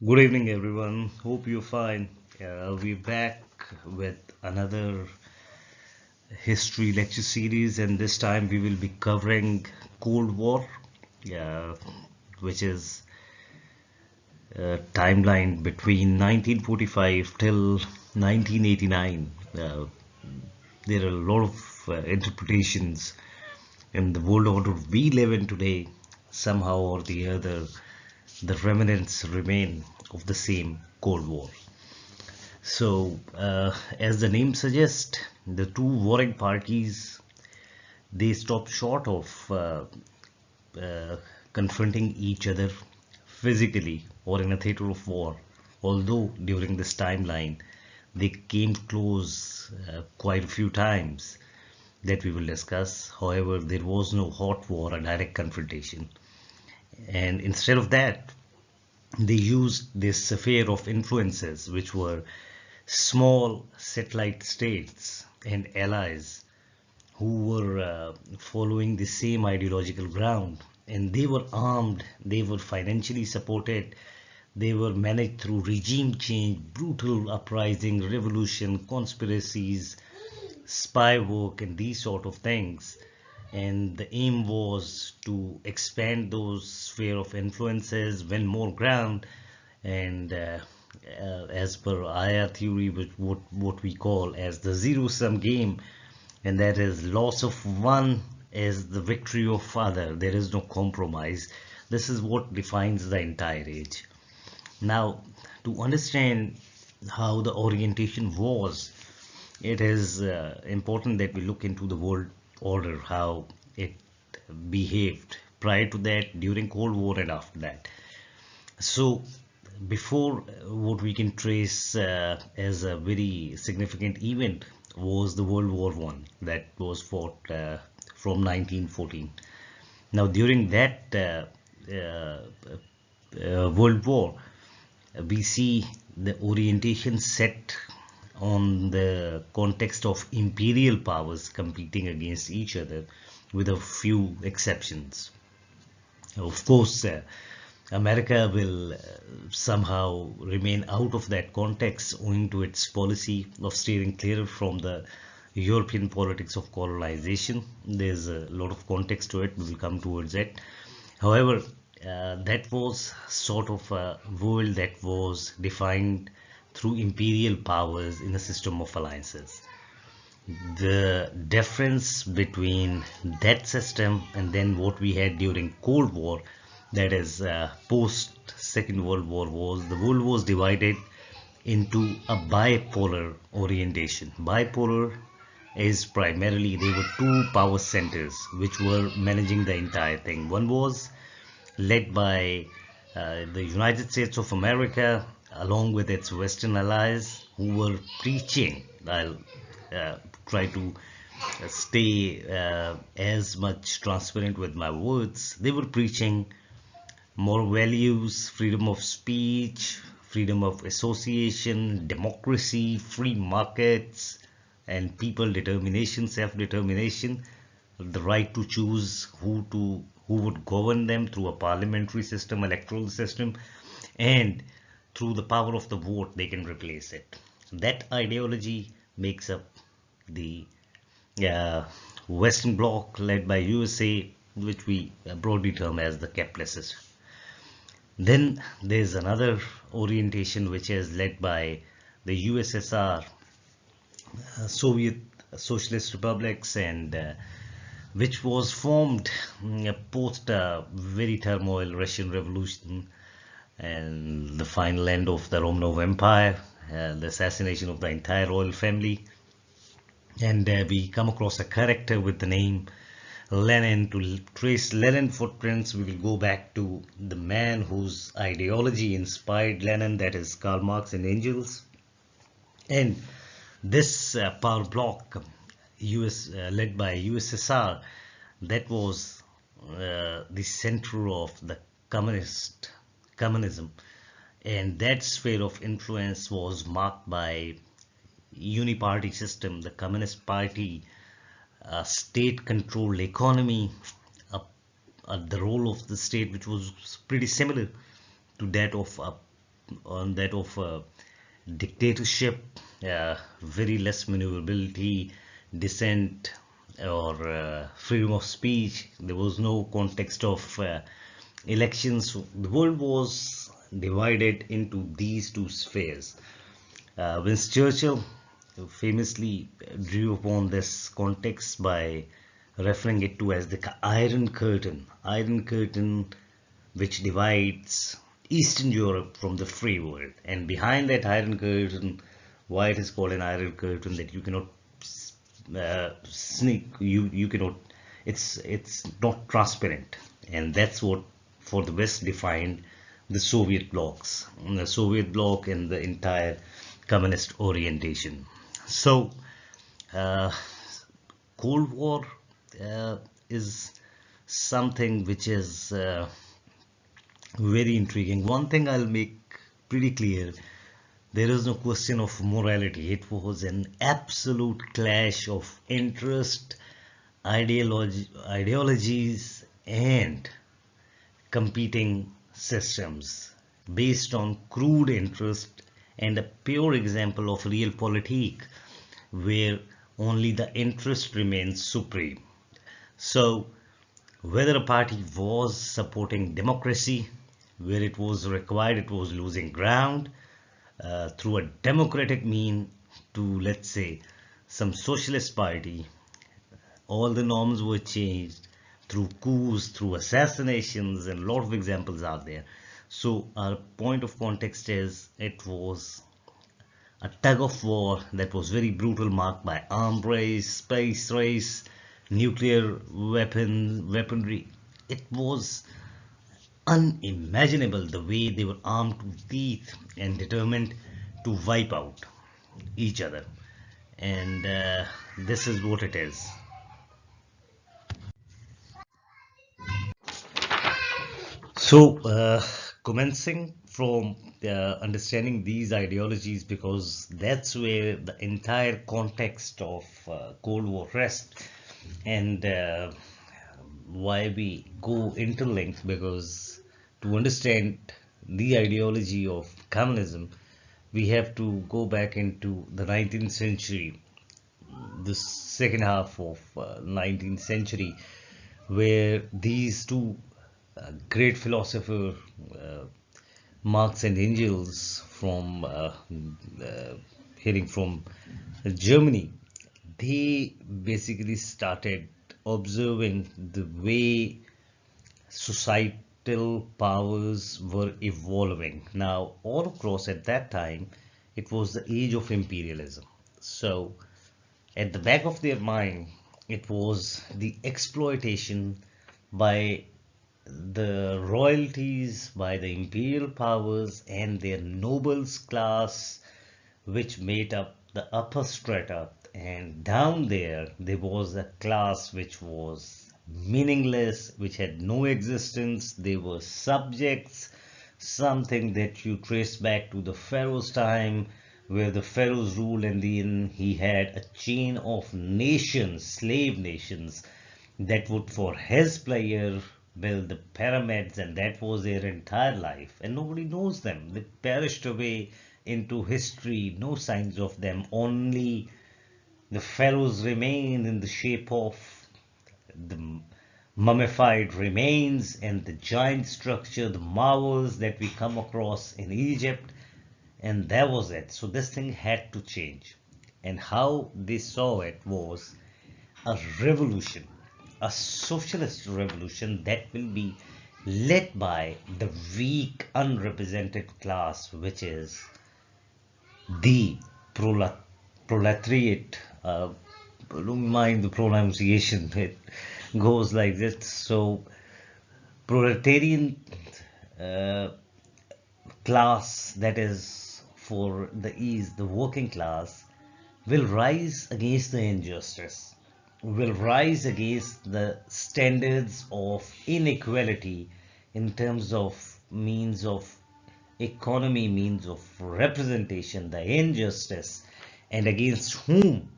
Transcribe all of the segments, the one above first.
Good evening, everyone. Hope you're fine. We're back with another history lecture series, and this time we will be covering Cold War, uh, which is a timeline between 1945 till 1989. There are a lot of interpretations in the world order we live in today. Somehow or the other, the remnants remain of the same Cold War. As the name suggests, the two warring parties they stopped short of uh, confronting each other physically or in a theater of war. Although during this timeline they came close quite a few times that we will discuss. However, there was no hot war or direct confrontation, and instead of that, they used this sphere of influences, which were small satellite states and allies who were following the same ideological ground, and they were armed, they were financially supported, they were managed through regime change, brutal uprising, revolution, conspiracies, spy work, and these sort of things. And the aim was to expand those sphere of influences, win more ground, and as per IR theory, which what we call as the zero-sum game, and that is loss of one is the victory of other. There is no compromise. This is what defines the entire age. Now, to understand how the orientation was, it is important that we look into the world order, how it behaved prior to that, during Cold War, and after that. So, before what we can trace as a very significant event was the World War One that was fought from 1914. Now, during that World War, we see the orientation set on the context of imperial powers competing against each other, with a few exceptions. Of course, America will somehow remain out of that context owing to its policy of steering clear from the European politics of colonization. There's a lot of context to it, we will come towards it. However, that was sort of a world that was defined through imperial powers in a system of alliances. The difference between that system and then what we had during Cold War, that is post Second World War, was the world was divided into a bipolar orientation. Bipolar is primarily there were two power centers which were managing the entire thing. One was led by the United States of America along with its Western allies who were preaching. I'll uh, try to stay as much transparent with my words. They were preaching moral values, freedom of speech, freedom of association, democracy, free markets, and people determination, self-determination, the right to choose who would govern them through a parliamentary system, electoral system, and through the power of the vote they can replace it. That ideology makes up the uh, Western Bloc led by USA, which we broadly term as the capitalist system. Then there's another orientation which is led by the USSR, Soviet Socialist Republics, and which was formed post a very turmoil Russian Revolution and the final end of the Romanov Empire, the assassination of the entire royal family. And we come across a character with the name Lenin. To trace Lenin footprints, we will go back to the man whose ideology inspired Lenin, that is Karl Marx and Engels. And this power bloc, led by USSR, that was the center of the communism, and that sphere of influence was marked by uniparty system, the Communist Party, state-controlled economy, the role of the state, which was pretty similar to that of a on that of dictatorship, very less maneuverability, dissent, or freedom of speech. There was no context of elections. The world was divided into these two spheres. Winston Churchill famously drew upon this context by referring it to as the Iron Curtain which divides Eastern Europe from the free world. And behind that Iron Curtain, why it is called an Iron Curtain, that you cannot sneak, you cannot, it's not transparent, and that's what for the West defined the Soviet bloc and the entire communist orientation. So, Cold War is something which is very intriguing. One thing I'll make pretty clear: there is no question of morality. It was an absolute clash of interest, ideologies, and competing systems based on crude interest, and a pure example of realpolitik where only the interest remains supreme. So, whether a party was supporting democracy, where it was required, it was losing ground through a democratic mean to, let's say, some socialist party, all the norms were changed through coups, through assassinations, and a lot of examples are there. So our point of context is it was a tug of war that was very brutal, marked by arms race, space race, nuclear weaponry. It was unimaginable the way they were armed to teeth and determined to wipe out each other. And this is what it is. So, commencing from understanding these ideologies, because that's where the entire context of Cold War rests, and why we go interlinked, because to understand the ideology of communism, we have to go back into the 19th century, the second half of 19th century, where these two great philosopher Marx and Engels from hailing from Germany, they basically started observing the way societal powers were evolving. Now, all across at that time, it was the age of imperialism. So, at the back of their mind, it was the exploitation by the royalties, by the imperial powers and their nobles class, which made up the upper strata, and down there was a class which was meaningless, which had no existence. They were subjects, something that you trace back to the pharaoh's time, where the pharaohs ruled, and then he had a chain of nations, slave nations, that would for his pleasure build the pyramids, and that was their entire life, and nobody knows them. They perished away into history, no signs of them. Only the pharaohs remain in the shape of the mummified remains and the giant structure, the marvels that we come across in Egypt, and that was it. So this thing had to change, and how they saw it was a revolution, a socialist revolution that will be led by the weak, unrepresented class, which is the proletariat. Don't mind the pronunciation, it goes like this. So, proletarian uh, class, that is for the ease, the working class, will rise against the injustice, will rise against the standards of inequality in terms of means of economy, means of representation, the injustice, and against whom?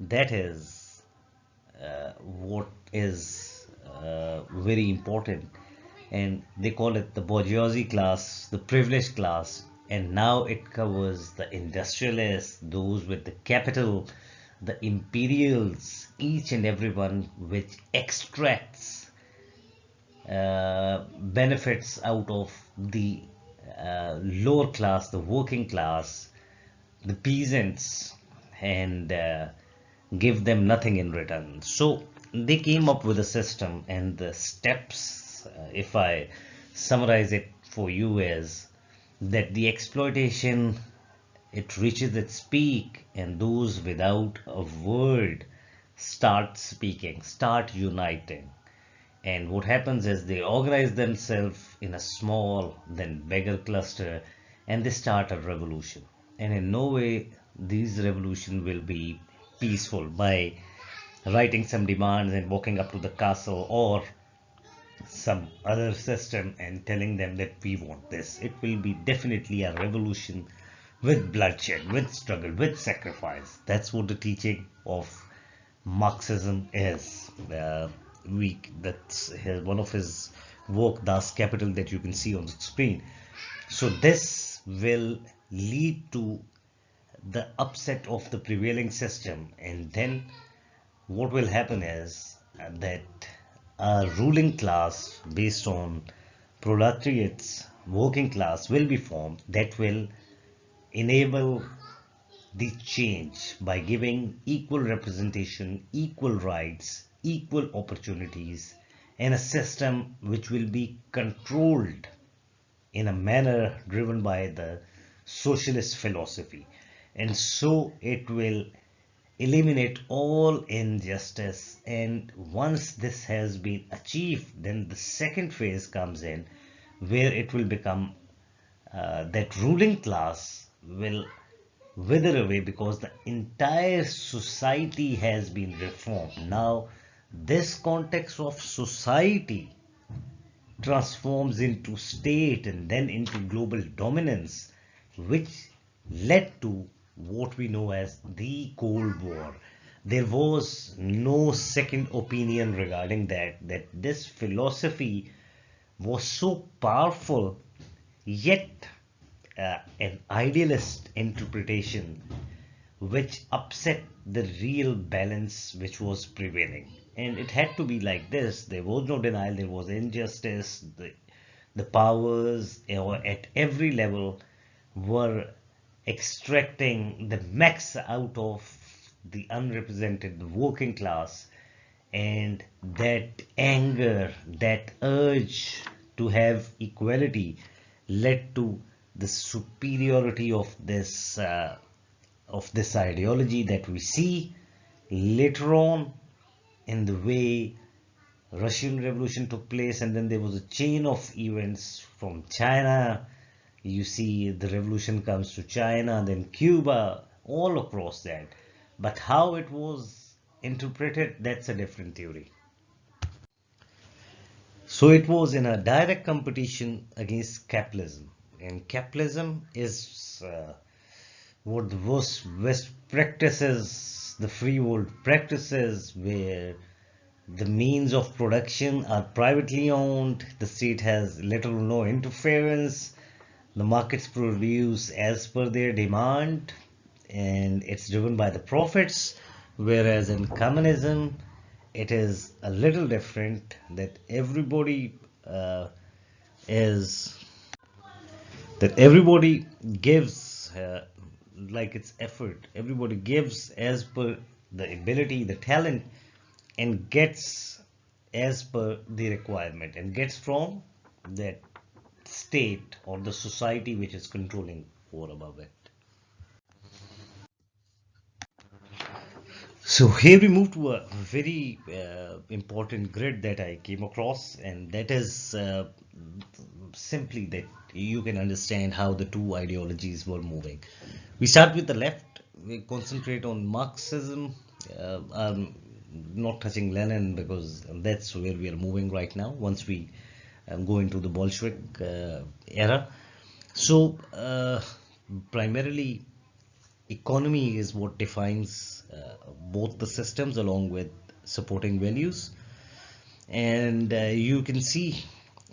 That is what is very important. and they call it the bourgeoisie class, the privileged class, and now it covers the industrialists, those with the capital, the imperials, each and everyone which extracts benefits out of the lower class, the working class, the peasants, and give them nothing in return. So they came up with a system, and the steps, if I summarize it for you, is that the exploitation, it reaches its peak, and those without a word start speaking, start uniting. And what happens is they organize themselves in a small, then bigger cluster, and they start a revolution. And in no way these revolution will be peaceful by writing some demands and walking up to the castle or some other system and telling them that we want this. It will be definitely a revolution with bloodshed, with struggle, with sacrifice. That's what the teaching of Marxism is. That's one of his work, Das Capital, that you can see on the screen. So this will lead to the upset of the prevailing system, and then what will happen is that a ruling class based on proletariats, working class, will be formed that will enable the change by giving equal representation, equal rights, equal opportunities, and a system which will be controlled in a manner driven by the socialist philosophy. And so it will eliminate all injustice. And once this has been achieved, then the second phase comes in where it will become that ruling class will wither away because the entire society has been reformed. Now, this context of society transforms into state and then into global dominance, which led to what we know as the Cold War. There was no second opinion regarding that this philosophy was so powerful, yet an idealist interpretation which upset the real balance which was prevailing. And it had to be like this. There was no denial, there was injustice. The powers at every level were extracting the max out of the unrepresented working class, and that anger, that urge to have equality led to the superiority of this ideology that we see later on in the way Russian Revolution took place, and then there was a chain of events from China. You see the revolution comes to China, then Cuba, all across that. But how it was interpreted, that's a different theory. So it was in a direct competition against capitalism, and capitalism is what the West practices, the free world practices, where the means of production are privately owned, the state has little or no interference, the markets produce as per their demand, and it's driven by the profits. Whereas in communism, it is a little different, that is everybody gives like its effort. Everybody gives as per the ability, the talent, and gets as per the requirement, and gets from that state or the society which is controlling over above it. So here we move to a very important grid that I came across, and that is simply that you can understand how the two ideologies were moving. We start with the left. We concentrate on Marxism. I'm not touching Lenin because that's where we are moving right now. Once we go into the Bolshevik era, so primarily economy is what defines both the systems along with supporting values. And you can see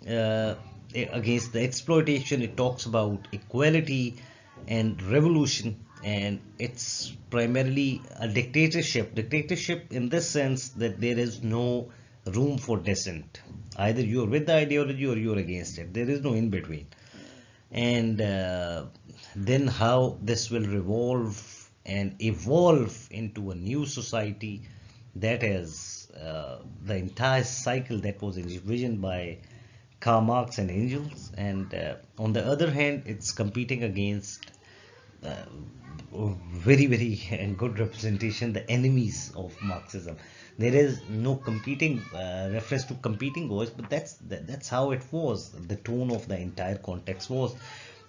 uh, against the exploitation. It talks about equality and revolution, and it's primarily a dictatorship. Dictatorship in this sense that there is no room for dissent. Either you're with the ideology or you're against it. There is no in between. And then how this will revolve and evolve into a new society, that is the entire cycle that was envisioned by Karl Marx and Engels. And on the other hand, it's competing against uh, very and good representation, the enemies of Marxism. There is no competing reference to competing voice, but that's how it was. The tone of the entire context was,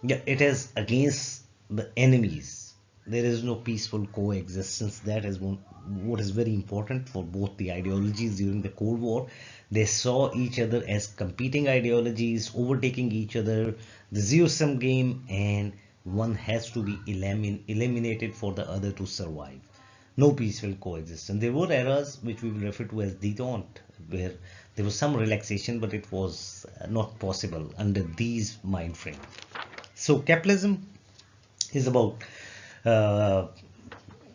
yeah, it is against the enemies. There is no peaceful coexistence. That is what is very important for both the ideologies during the Cold War. They saw each other as competing ideologies, overtaking each other, the zero-sum game, and one has to be eliminated for the other to survive. No peaceful coexistence. There were eras which we will refer to as detente, where there was some relaxation, but it was not possible under these mind frame. So capitalism is about uh,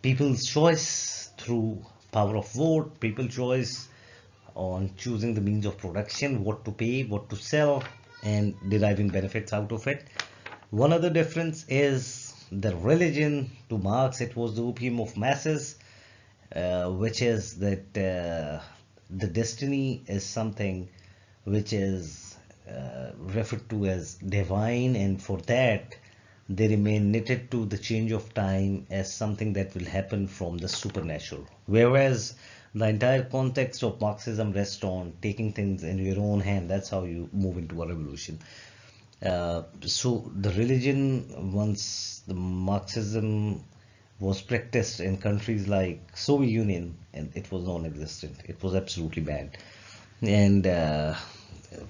people's choice through power of vote, people's choice on choosing the means of production, what to pay, what to sell, and deriving benefits out of it. One other difference is the religion. To Marx, it was the opium of masses, which is that the destiny is something which is referred to as divine, and for that they remain knitted to the change of time as something that will happen from the supernatural. Whereas the entire context of Marxism rests on taking things in your own hand. That's how you move into a revolution. So the religion, once the Marxism was practiced in countries like Soviet Union, and it was non-existent. It was absolutely banned. And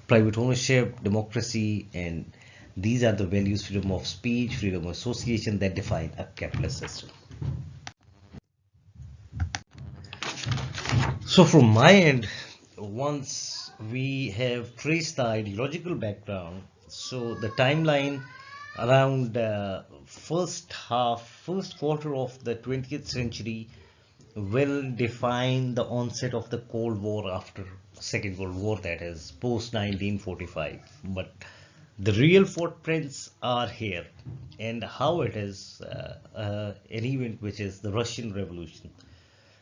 private ownership, democracy, and these are the values: freedom of speech, freedom of association, that define a capitalist system. So from my end, once we have traced the ideological background, so the timeline around first quarter of the 20th century will define the onset of the Cold War after Second World War, that is post 1945. But the real footprints are here, and how it is an event which is the Russian Revolution.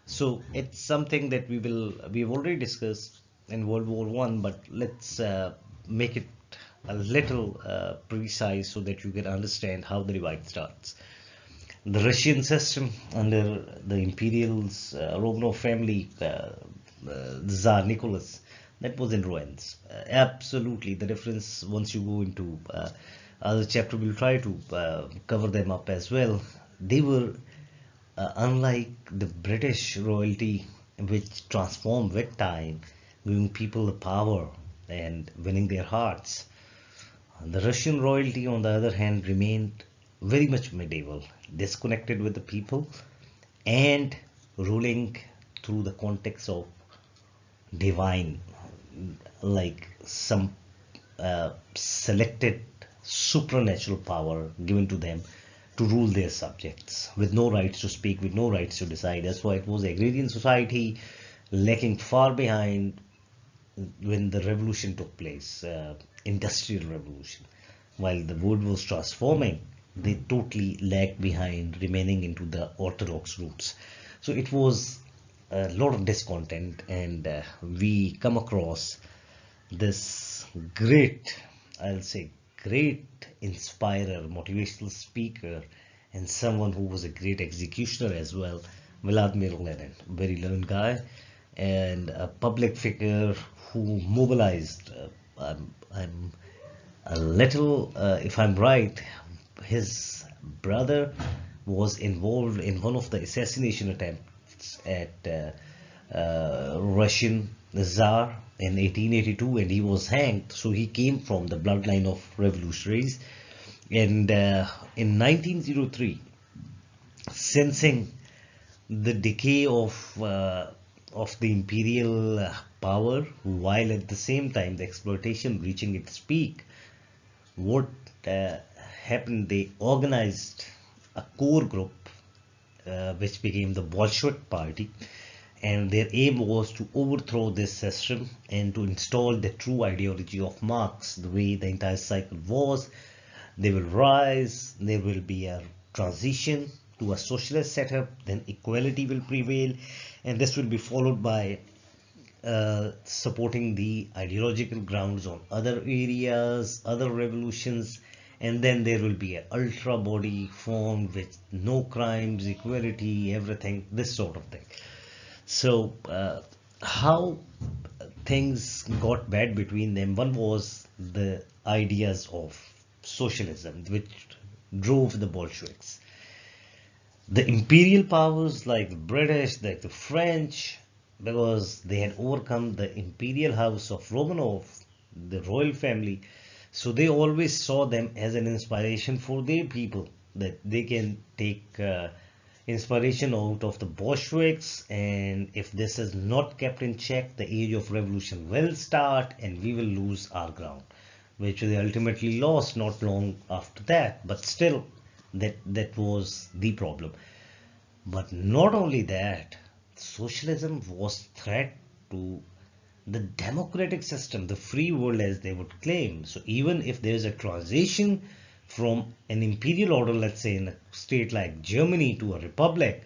So it's something that we've already discussed in World War One, but let's make it a little precise so that you can understand how the divide starts. The Russian system under the Imperials, Romanov family, Tsar Nicholas, that was in ruins. Absolutely, the difference once you go into other chapter, we'll try to cover them up as well. They were unlike the British royalty, which transformed with time, giving people the power and winning their hearts. The Russian royalty, on the other hand, remained very much medieval, disconnected with the people, and ruling through the context of divine, like some selected supernatural power given to them to rule their subjects with no rights to speak, with no rights to decide. That's why it was agrarian society, lacking far behind when the revolution took place, industrial revolution. While the world was transforming, they totally lagged behind, remaining into the orthodox roots. So it was a lot of discontent, and we come across this great, I'll say, great inspirer, motivational speaker, and someone who was a great executioner as well, Vladimir Lenin, very learned guy, and a public figure who mobilized. I'm a little, if I'm right, his brother was involved in one of the assassination attempts at Russian Tsar in 1882, and he was hanged. So he came from the bloodline of revolutionaries. And in 1903, sensing the decay of the imperial power, while at the same time the exploitation reaching its peak. What uh, happened? They organized a core group which became the Bolshevik Party, and their aim was to overthrow this system and to install the true ideology of Marx, the way the entire cycle was. They will rise, there will be a transition to a socialist setup, then equality will prevail, and this will be followed by supporting the ideological grounds on other areas, other revolutions, and then there will be an ultra body formed with no crimes, equality, everything, this sort of thing. So, how things got bad between them? One was the ideas of socialism, which drove the Bolsheviks. The imperial powers like the British, like the French, because they had overcome the imperial house of Romanov, the royal family, so they always saw them as an inspiration for their people, that they can take inspiration out of the Bolsheviks, and if this is not kept in check, the age of revolution will start and we will lose our ground, which they ultimately lost not long after that. But still, that was the problem. But not only that, socialism was threat to the democratic system, the free world as they would claim. So even if there is a transition from an imperial order, let's say in a state like Germany, to a republic,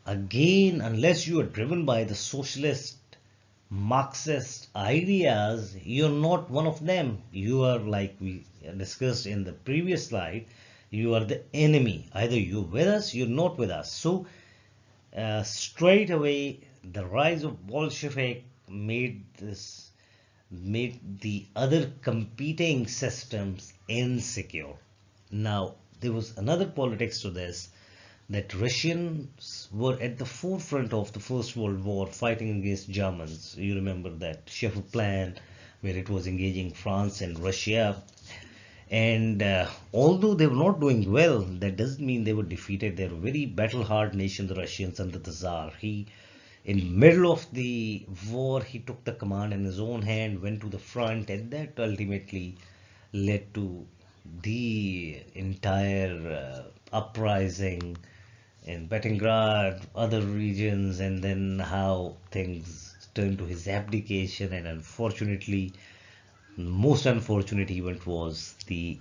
again, unless you are driven by the socialist Marxist ideas, you're not one of them. You are, like we discussed in the previous slide, you are the enemy. Either you're with us, you're not with us. So straight away, the rise of Bolshevik made the other competing systems insecure. Now, there was another politics to this, that Russians were at the forefront of the First World War fighting against Germans. You remember that Schaeffer plan where it was engaging France and Russia. And although they were not doing well, that doesn't mean they were defeated. They're a very battle-hard nation, the Russians, under the Tsar. He, in middle of the war, he took the command in his own hand, went to the front, and that ultimately led to the entire uprising in Petrograd, other regions, and then how things turned to his abdication. And unfortunately, most unfortunate event was the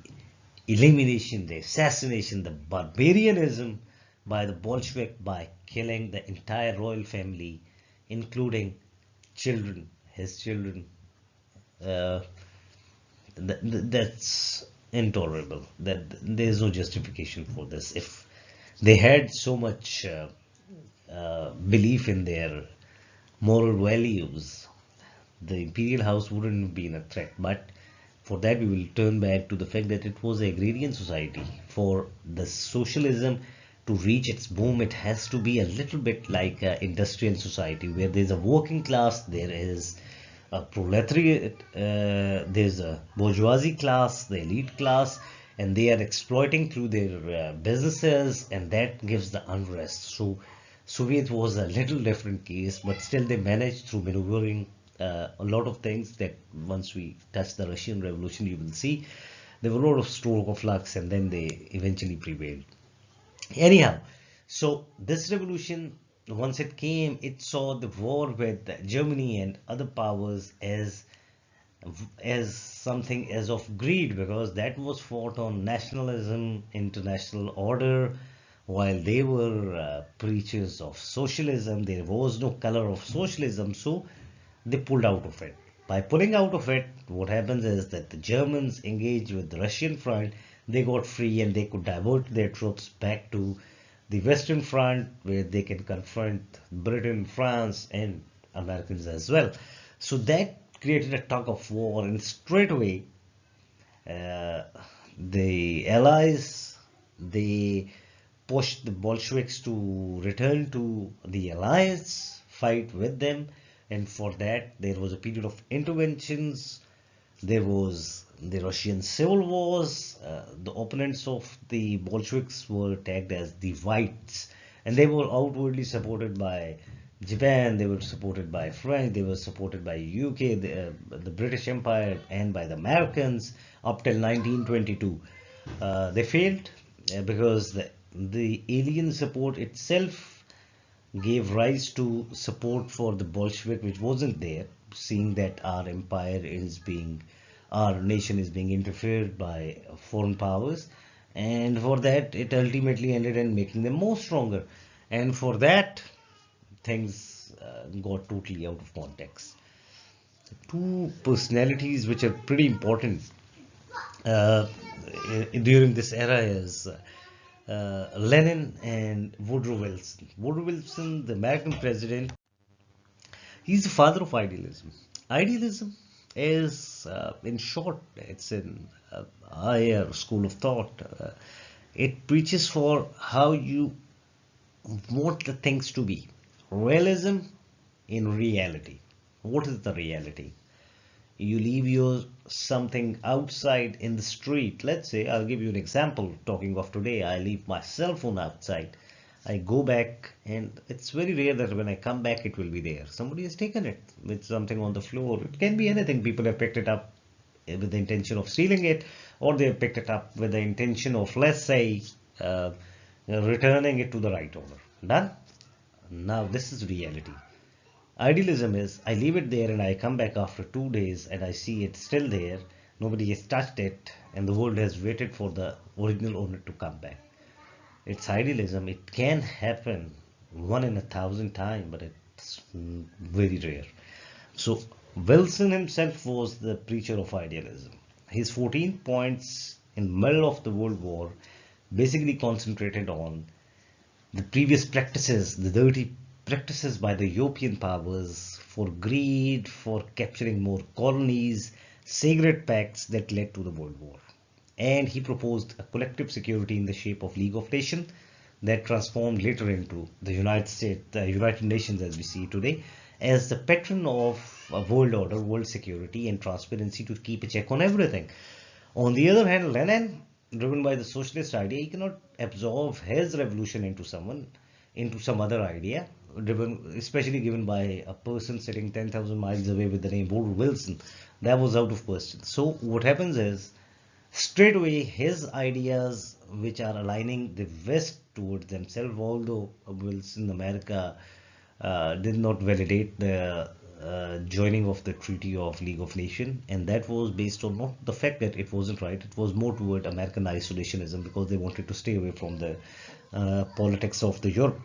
elimination, the assassination, the barbarianism by the Bolshevik by killing the entire royal family, including children, his children. Uh, that's intolerable. That there's no justification for this. If they had so much belief in their moral values, the imperial house wouldn't have been a threat. But for that, we will turn back to the fact that it was an agrarian society. For the socialism to reach its boom, it has to be a little bit like an industrial society where there's a working class, there is a proletariat, there's a bourgeoisie class, the elite class, and they are exploiting through their businesses, and that gives the unrest. So Soviet was a little different case, but still they managed through maneuvering a lot of things that once we touch the Russian Revolution, you will see there were a lot of stroke of lucks, and then they eventually prevailed. Anyhow, so this revolution, once it came, it saw the war with Germany and other powers as something as of greed, because that was fought on nationalism, international order, while they were preachers of socialism. There was no color of socialism, so they pulled out of it. By pulling out of it, what happens is that the Germans engaged with the Russian front, they got free and they could divert their troops back to the Western Front where they can confront Britain, France, and Americans as well. So that created a tug of war, and straight away uh, the Allies, they pushed the Bolsheviks to return to the alliance, fight with them, and for that there was a period of interventions. There was the Russian civil wars. The opponents of the Bolsheviks were tagged as the Whites, and they were outwardly supported by Japan, they were supported by French, they were supported by UK, the British Empire, and by the Americans up till 1922. They failed because the alien support itself gave rise to support for the Bolshevik, which wasn't there, seeing that our nation is being interfered by foreign powers, and for that, it ultimately ended in making them more stronger. And for that, things got totally out of context. Two personalities which are pretty important uh, during this era is Lenin and Woodrow Wilson. Woodrow Wilson, the American president, he's the father of idealism. Idealism is, in short, it's an higher school of thought. It preaches for how you want the things to be. Realism in reality. What is the reality? You leave your something outside in the street. Let's say, I'll give you an example. Talking of today, I leave my cell phone outside. I go back, and it's very rare that when I come back it will be there. Somebody has taken it with something on the floor. It can be anything. People have picked it up with the intention of stealing it, or they have picked it up with the intention of, let's say, returning it to the right owner. Done. Now this is reality. Idealism is I leave it there and I come back after 2 days and I see it's still there. Nobody has touched it, and the world has waited for the original owner to come back. It's idealism. It can happen one in 1,000 times, but it's very rare. So Wilson himself was the preacher of idealism. His 14 points in the middle of the World War basically concentrated on the previous practices, the dirty practices by the European powers for greed, for capturing more colonies, secret pacts that led to the World War. And he proposed a collective security in the shape of League of Nations that transformed later into the United States, the United Nations as we see today, as the patron of a world order, world security, and transparency to keep a check on everything. On the other hand, Lenin, driven by the socialist idea, he cannot absorb his revolution into some other idea, driven, especially given by a person sitting 10,000 miles away with the name Woodrow Wilson. That was out of question. So what happens is, straight away, his ideas, which are aligning the West towards themselves, although Wilson, America, did not validate the joining of the Treaty of League of Nations, and that was based on not the fact that it wasn't right, it was more toward American isolationism because they wanted to stay away from the politics of the Europe.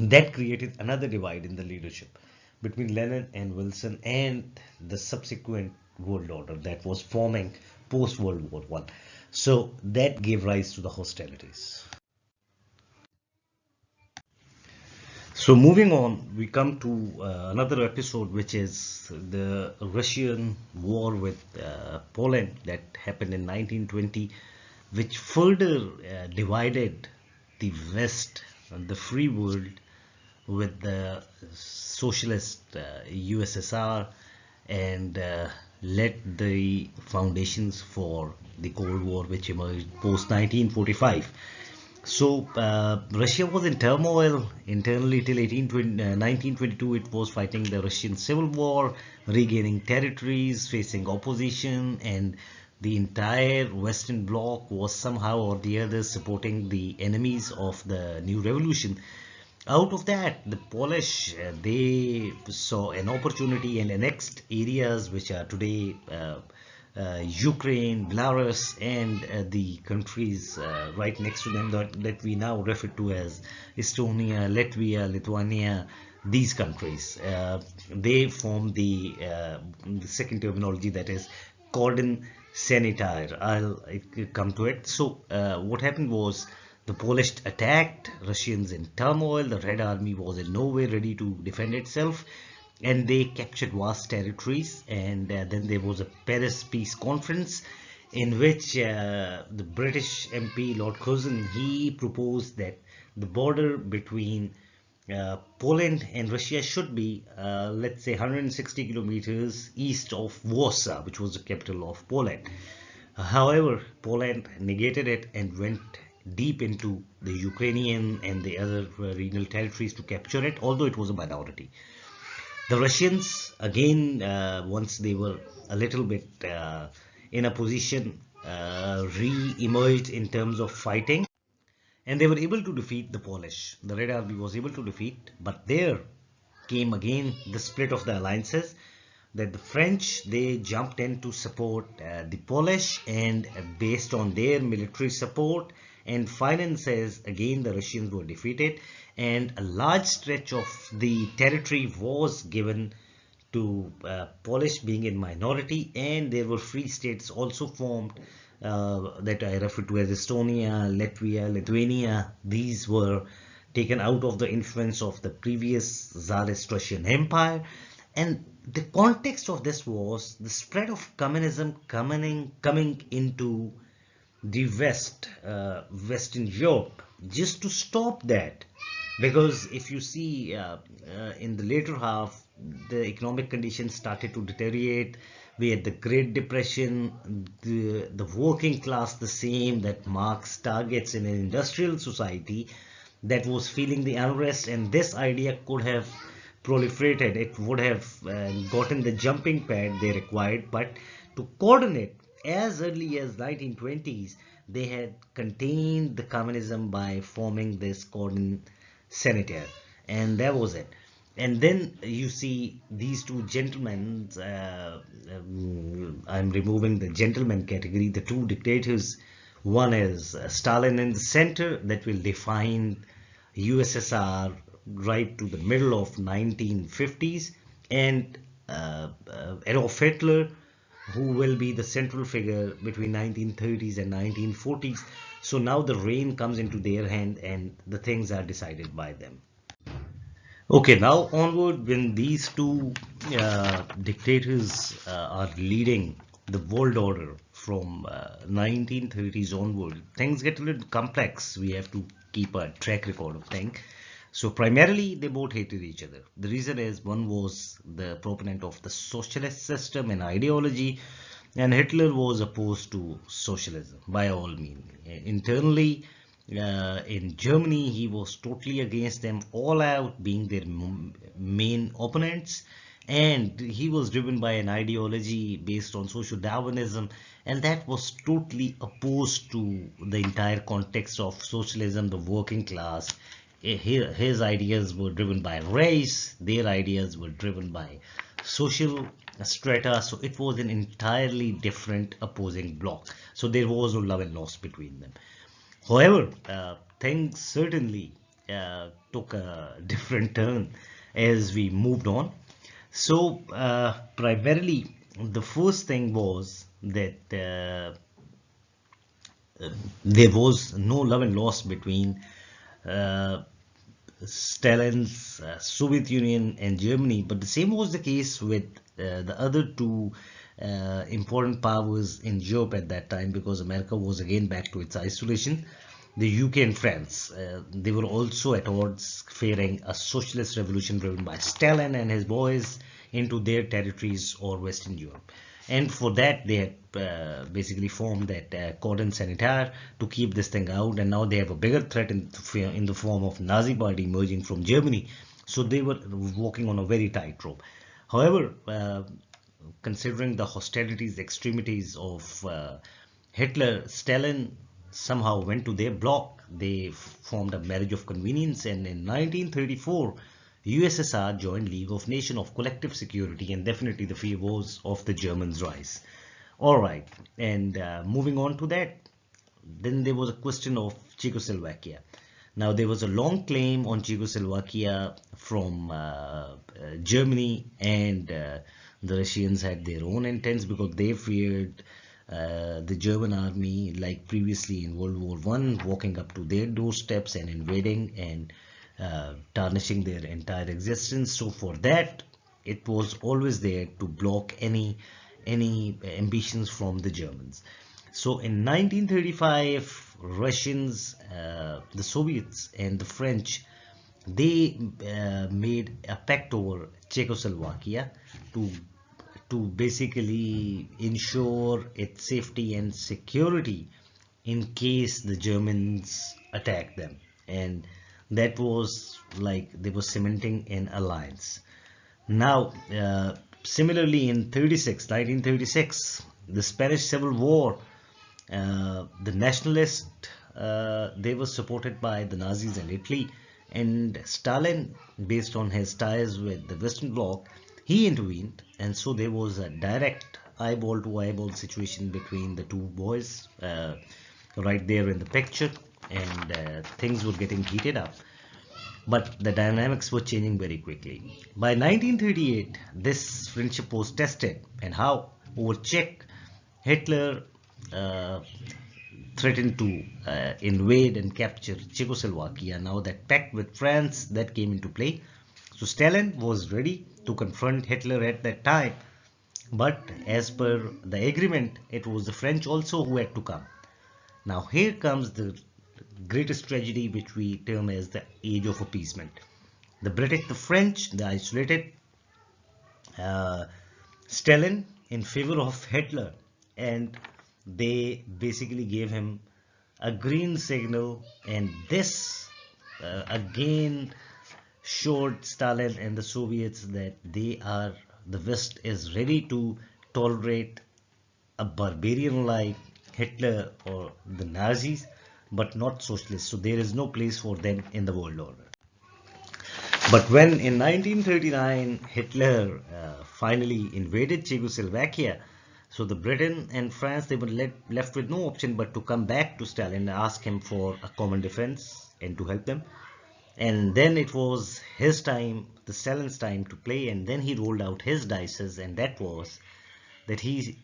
That created another divide in the leadership between Lenin and Wilson and the subsequent world order that was forming post World War One. So that gave rise to the hostilities. So moving on, we come to another episode, which is the Russian war with Poland that happened in 1920, which further divided the West, the free world, with the socialist USSR, and laid the foundations for the Cold War, which emerged post 1945. So Russia was in turmoil internally till 1922. It was fighting the Russian Civil War, regaining territories, facing opposition, and the entire Western Bloc was somehow or the other supporting the enemies of the new revolution. Out of that, the Polish, they saw an opportunity and annexed areas which are today Ukraine, Belarus, and the countries right next to them that we now refer to as Estonia, Latvia, Lithuania. These countries, they form the second terminology, that is cordon sanitaire. I'll come to it. So what happened was, the Polish attacked, Russians in turmoil, the Red Army was in no way ready to defend itself, and they captured vast territories. And then there was a Paris Peace Conference in which the British MP Lord Curzon, he proposed that the border between Poland and Russia should be, let's say, 160 kilometers east of Warsaw, which was the capital of Poland. However, Poland negated it and went deep into the Ukrainian and the other regional territories to capture it, although it was a minority. The Russians, again, once they were a little bit in a position, re-emerged in terms of fighting, and they were able to defeat the Polish. The Red Army was able to defeat, but there came again the split of the alliances, that the French, they jumped in to support the Polish, and based on their military support and finances, again the Russians were defeated, and a large stretch of the territory was given to Polish, being in minority, and there were free states also formed that I refer to as Estonia, Latvia, Lithuania. These were taken out of the influence of the previous Tsarist Russian Empire, and the context of this was the spread of communism coming into the Western Europe, just to stop that. Because if you see in the later half, the economic conditions started to deteriorate. We had the Great Depression, the working class, the same that Marx targets in an industrial society, that was feeling the unrest, and this idea could have proliferated. It would have gotten the jumping pad they required, but to coordinate as early as 1920s, they had contained the communism by forming this cordon sanitaire, and that was it. And then you see these two gentlemen, I'm removing the gentleman category, the two dictators. One is Stalin in the center, that will define USSR right to the middle of 1950s, and Adolf Hitler, who will be the central figure between 1930s and 1940s. So now the reign comes into their hand, and the things are decided by them. Okay, now onward, when these two dictators are leading the world order from 1930s onward, things get a little complex. We have to keep a track record of things. So primarily, they both hated each other. The reason is, one was the proponent of the socialist system and ideology, and Hitler was opposed to socialism by all means. Internally, in Germany, he was totally against them, all out, being their main opponents, and he was driven by an ideology based on social Darwinism, and that was totally opposed to the entire context of socialism, the working class. His ideas were driven by race, their ideas were driven by social strata, so it was an entirely different opposing bloc. So there was no love and loss between them. However, things certainly took a different turn as we moved on. So, primarily, the first thing was that there was no love and loss between uh, Stalin's Soviet Union and Germany, but the same was the case with the other two important powers in Europe at that time, because America was again back to its isolation. The UK and France, they were also at odds, fearing a socialist revolution driven by Stalin and his boys into their territories or Western Europe. And for that, they had basically formed that cordon sanitaire to keep this thing out. And now they have a bigger threat in the form of Nazi party emerging from Germany. So they were walking on a very tight rope. However, considering the hostilities, the extremities of Hitler, Stalin somehow went to their bloc. They formed a marriage of convenience, and in 1934, USSR joined League of Nations of Collective Security, and definitely the fear was of the Germans' rise. All right, and moving on to that, then there was a question of Czechoslovakia. Now, there was a long claim on Czechoslovakia from Germany, and the Russians had their own intents, because they feared the German army, like previously in World War I, walking up to their doorsteps and invading and tarnishing their entire existence. So for that, it was always there to block any ambitions from the Germans. So in 1935, Russians, the Soviets and the French, they made a pact over Czechoslovakia to basically ensure its safety and security in case the Germans attack them. And that was like they were cementing an alliance. Now, similarly in 1936, the Spanish Civil War, the nationalists, they were supported by the Nazis and Italy, and Stalin, based on his ties with the Western Bloc, he intervened, and so there was a direct eyeball to eyeball situation between the two boys, right there in the picture, and things were getting heated up, but the dynamics were changing very quickly. By 1938, this friendship was tested, and how? Over Czech, Hitler uh, threatened to invade and capture Czechoslovakia. Now that pact with France that came into play. So Stalin was ready to confront Hitler at that time, but as per the agreement, it was the French also who had to come. Now here comes the greatest tragedy which we term as the age of appeasement. The British, the French, they isolated uh, Stalin in favor of Hitler, and they basically gave him a green signal, and this again showed Stalin and the Soviets that the West is ready to tolerate a barbarian like Hitler or the Nazis, but not socialists. So there is no place for them in the world order. But when in 1939 Hitler finally invaded Czechoslovakia, so the Britain and France, they were left with no option but to come back to Stalin and ask him for a common defense and to help them. And then it was his time, the Stalin's time to play, and then he rolled out his dices, and that was that he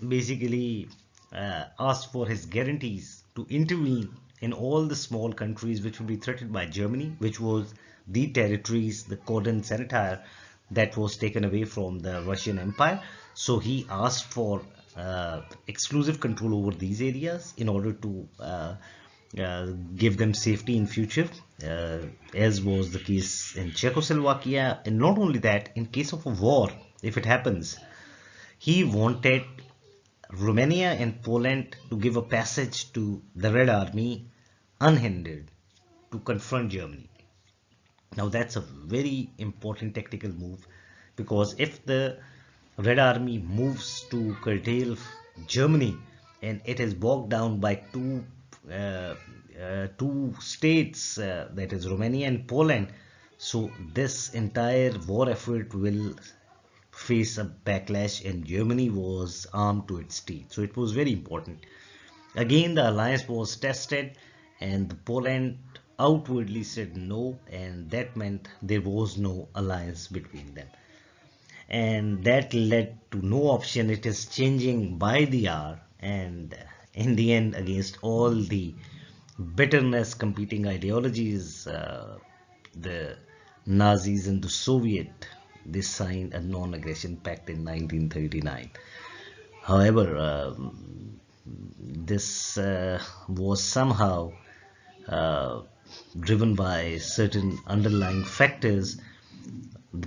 basically asked for his guarantees to intervene in all the small countries which would be threatened by Germany, which was the territories, the Cordon Sanitaire that was taken away from the Russian Empire. So he asked for exclusive control over these areas in order to give them safety in future, as was the case in Czechoslovakia. And not only that, in case of a war, if it happens, he wanted Romania and Poland to give a passage to the Red Army unhindered to confront Germany. Now that's a very important tactical move, because if the Red Army moves to curtail Germany and it is bogged down by two states, that is Romania and Poland, so this entire war effort will face a backlash, and Germany was armed to its teeth. So it was very important. Again, the alliance was tested, and Poland outwardly said no, and that meant there was no alliance between them. And that led to no option. It is changing by the hour, and in the end, against all the bitterness, competing ideologies, the Nazis and the Soviet, they signed a non-aggression pact in 1939. However, this was somehow uh, driven by certain underlying factors.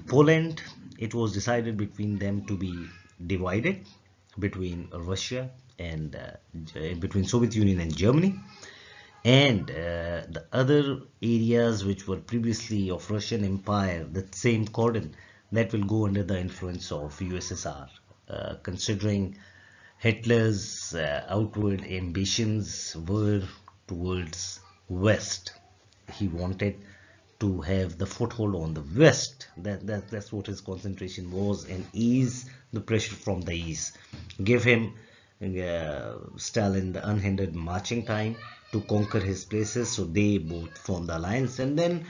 Poland, it was decided between them to be divided between Russia and between Soviet Union and Germany, and the other areas which were previously of Russian Empire, the same cordon, that will go under the influence of USSR, considering Hitler's outward ambitions were towards West. He wanted to have the foothold on the West. That's what his concentration was, and ease the pressure from the East. Give him Stalin the unhindered marching time to conquer his places, so they both formed the alliance. And then,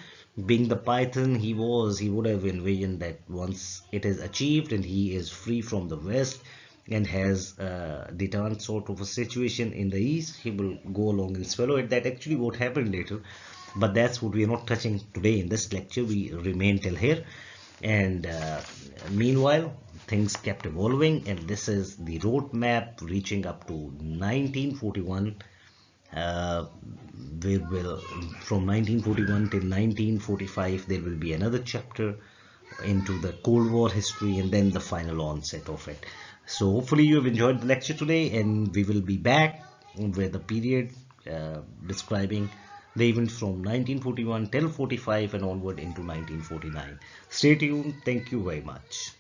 being the Python he would have envisioned that once it is achieved and he is free from the West and has a deterrent sort of a situation in the East, he will go along and swallow it. That actually what happened later, but that's what we are not touching today in this lecture. We remain till here, and meanwhile things kept evolving, and this is the roadmap reaching up to 1941. We will, from 1941 till 1945, there will be another chapter into the Cold War history, and then the final onset of it. So hopefully you have enjoyed the lecture today, and we will be back where the period describing the events from 1941 till 45 and onward into 1949. Stay tuned. Thank you very much.